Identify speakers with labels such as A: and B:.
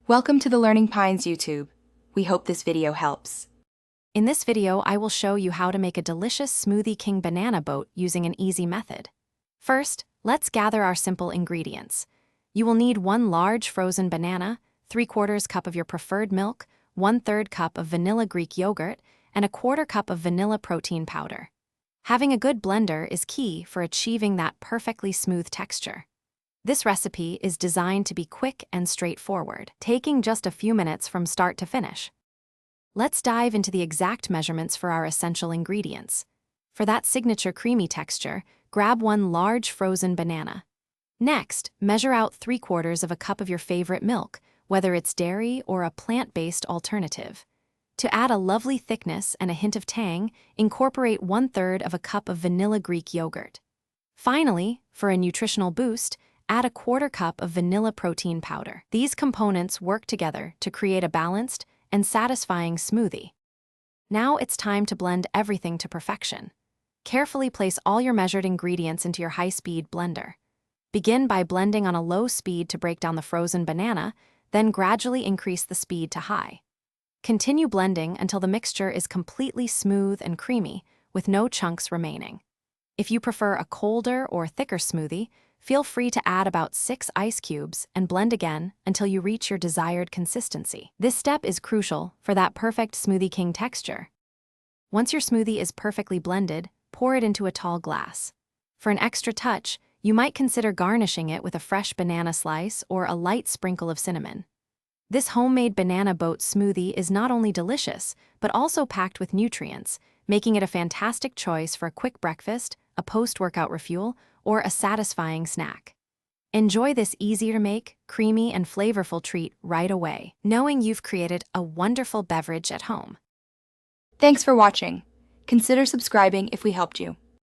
A: Welcome to the Learning Pines YouTube. We hope this video helps.
B: In this video, I will show you how to make a delicious Smoothie King Banana Boat using an easy method. First, let's gather our simple ingredients. You will need 1 large frozen banana, 3/4 cup of your preferred milk, 1/3 cup of vanilla Greek yogurt, and 1/4 cup of vanilla protein powder. Having a good blender is key for achieving that perfectly smooth texture. This recipe is designed to be quick and straightforward, taking just a few minutes from start to finish. Let's dive into the exact measurements for our essential ingredients. For that signature creamy texture, grab 1 large frozen banana. Next, measure out 3/4 cup of your favorite milk, whether it's dairy or a plant-based alternative. To add a lovely thickness and a hint of tang, incorporate 1/3 cup of vanilla Greek yogurt. Finally, for a nutritional boost, add 1/4 cup of vanilla protein powder. These components work together to create a balanced and satisfying smoothie. Now it's time to blend everything to perfection. Carefully place all your measured ingredients into your high-speed blender. Begin by blending on a low speed to break down the frozen banana, then gradually increase the speed to high. Continue blending until the mixture is completely smooth and creamy, with no chunks remaining. If you prefer a colder or thicker smoothie, feel free to add about 6 ice cubes and blend again until you reach your desired consistency. This step is crucial for that perfect Smoothie King texture. Once your smoothie is perfectly blended, pour it into a tall glass. For an extra touch, you might consider garnishing it with a fresh banana slice or a light sprinkle of cinnamon. This homemade banana boat smoothie is not only delicious, but also packed with nutrients, making it a fantastic choice for a quick breakfast, a post-workout refuel, or a satisfying snack. Enjoy this easy-to-make, creamy, and flavorful treat right away, knowing you've created a wonderful beverage at home.
A: Thanks for watching. Consider subscribing if we helped you.